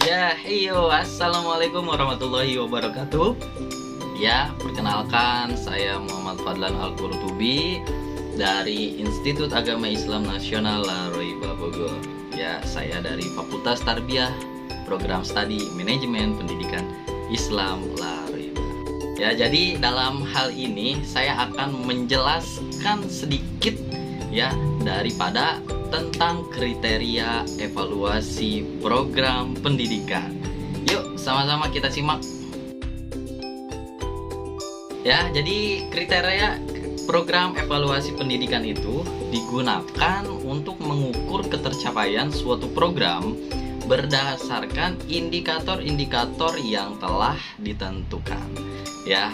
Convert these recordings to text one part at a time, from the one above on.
Ya, assalamualaikum warahmatullahi wabarakatuh. Ya, perkenalkan saya Muhammad Fadlan Al-Qurtubi dari Institut Agama Islam Nasional Laroiba Bogor. Ya, saya dari Fakultas Tarbiyah Program Studi Manajemen Pendidikan Islam Laroiba. Ya, jadi dalam hal ini saya akan menjelaskan sedikit ya daripada tentang kriteria evaluasi program pendidikan. Yuk, sama-sama kita simak. Ya, jadi kriteria program evaluasi pendidikan itu digunakan untuk mengukur ketercapaian suatu program berdasarkan indikator-indikator yang telah ditentukan. Ya.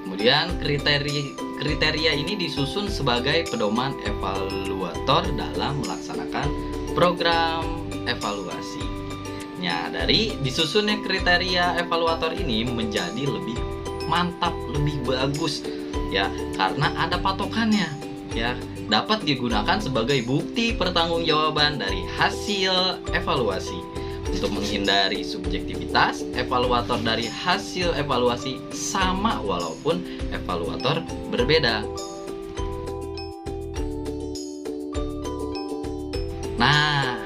Kemudian kriteria ini disusun sebagai pedoman evaluator dalam melaksanakan program evaluasi. Nah, dari disusunnya kriteria evaluator ini menjadi lebih mantap, lebih bagus ya, karena ada patokannya ya, dapat digunakan sebagai bukti pertanggungjawaban dari hasil evaluasi. Untuk menghindari subjektivitas, evaluator dari hasil evaluasi sama walaupun evaluator berbeda. Nah,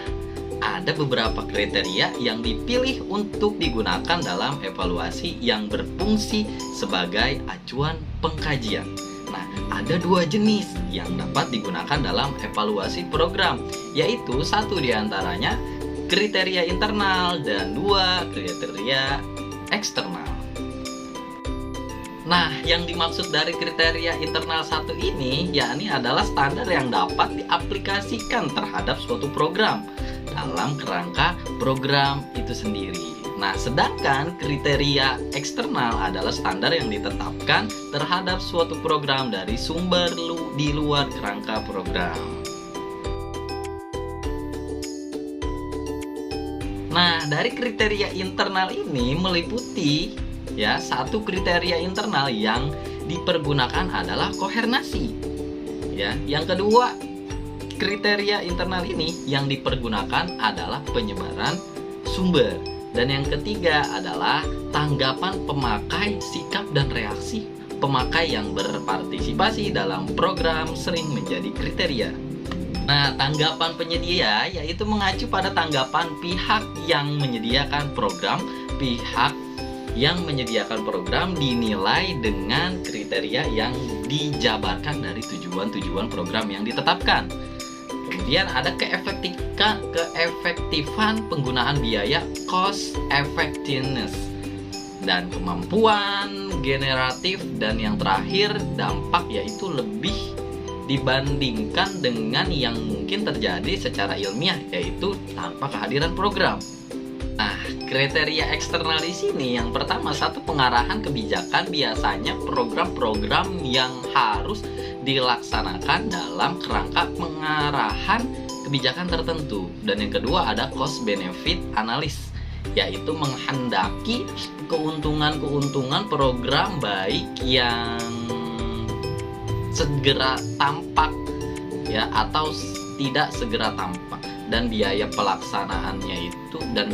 ada beberapa kriteria yang dipilih untuk digunakan dalam evaluasi yang berfungsi sebagai acuan pengkajian. Nah, ada dua jenis yang dapat digunakan dalam evaluasi program, yaitu satu diantaranya kriteria internal dan dua kriteria eksternal. Nah, yang dimaksud dari kriteria internal satu ini yakni adalah standar yang dapat diaplikasikan terhadap suatu program dalam kerangka program itu sendiri. Nah, sedangkan kriteria eksternal adalah standar yang ditetapkan terhadap suatu program dari sumber di luar kerangka program. Nah, dari kriteria internal ini meliputi ya, satu kriteria internal yang dipergunakan adalah kohernasi. Ya, yang kedua, kriteria internal ini yang dipergunakan adalah penyebaran sumber. Dan yang ketiga adalah tanggapan pemakai, sikap dan reaksi pemakai yang berpartisipasi dalam program sering menjadi kriteria. Nah, tanggapan penyedia yaitu mengacu pada tanggapan pihak yang menyediakan program. Pihak yang menyediakan program dinilai dengan kriteria yang dijabarkan dari tujuan-tujuan program yang ditetapkan. Kemudian ada keefektifan penggunaan biaya, cost effectiveness, dan kemampuan generatif, dan yang terakhir dampak, yaitu lebih dibandingkan dengan yang mungkin terjadi secara ilmiah, yaitu tanpa kehadiran program. Nah, kriteria eksternal di sini yang pertama, satu pengarahan kebijakan, biasanya program-program yang harus dilaksanakan dalam kerangka pengarahan kebijakan tertentu. Dan yang kedua ada cost benefit analysis, yaitu menghendaki keuntungan-keuntungan program baik yang segera tampak ya atau tidak segera tampak, dan biaya pelaksanaannya itu dan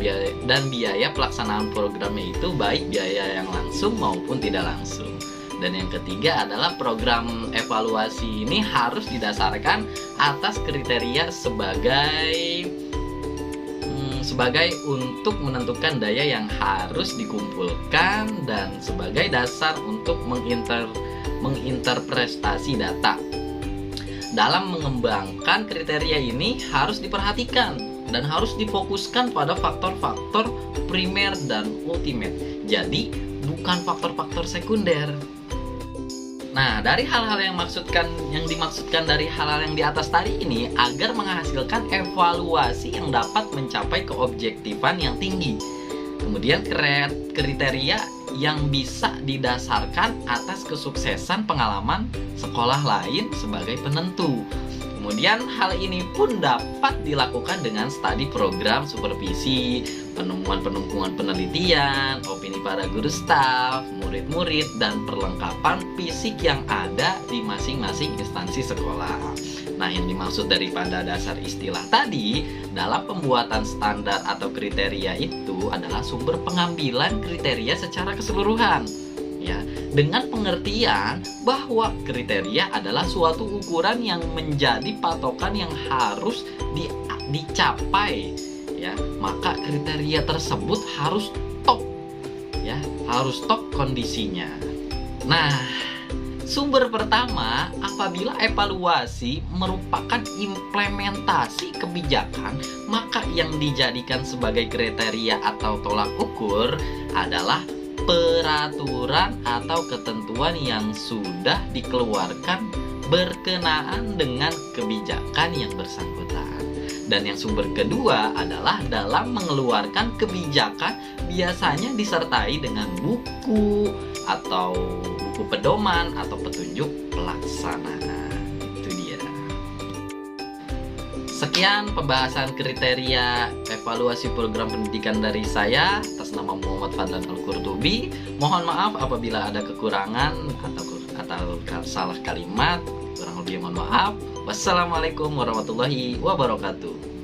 biaya pelaksanaan programnya itu baik biaya yang langsung maupun tidak langsung. Dan yang ketiga adalah program evaluasi ini harus didasarkan atas kriteria sebagai untuk menentukan daya yang harus dikumpulkan dan sebagai dasar untuk menginterpretasi data. Dalam mengembangkan kriteria ini harus diperhatikan dan harus difokuskan pada faktor-faktor primer dan ultimate. Jadi, bukan faktor-faktor sekunder. Nah, dari hal-hal yang dimaksudkan dari hal-hal yang di atas tadi ini agar menghasilkan evaluasi yang dapat mencapai keobjektifan yang tinggi. Kemudian kriteria yang bisa didasarkan atas kesuksesan pengalaman sekolah lain sebagai penentu. Kemudian hal ini pun dapat dilakukan dengan studi program supervisi, penemuan penelitian, opini para guru staf, murid-murid, dan perlengkapan fisik yang ada di masing-masing instansi sekolah. Nah, yang dimaksud daripada dasar istilah tadi dalam pembuatan standar atau kriteria itu adalah sumber pengambilan kriteria secara keseluruhan. Ya, dengan pengertian bahwa kriteria adalah suatu ukuran yang menjadi patokan yang harus dicapai, ya. Maka kriteria tersebut harus top, ya, harus top kondisinya. Nah, sumber pertama, apabila evaluasi merupakan implementasi kebijakan, maka yang dijadikan sebagai kriteria atau tolak ukur adalah peraturan atau ketentuan yang sudah dikeluarkan berkenaan dengan kebijakan yang bersangkutan. Dan yang sumber kedua adalah dalam mengeluarkan kebijakan biasanya disertai dengan buku atau buku pedoman atau petunjuk pelaksanaan. Itu dia. Sekian pembahasan kriteria evaluasi program pendidikan dari saya atas nama Muhammad Fadlan Al-Qurtubi. Mohon maaf apabila ada kekurangan atau salah kalimat. Kurang lebih mohon maaf. Wassalamualaikum warahmatullahi wabarakatuh.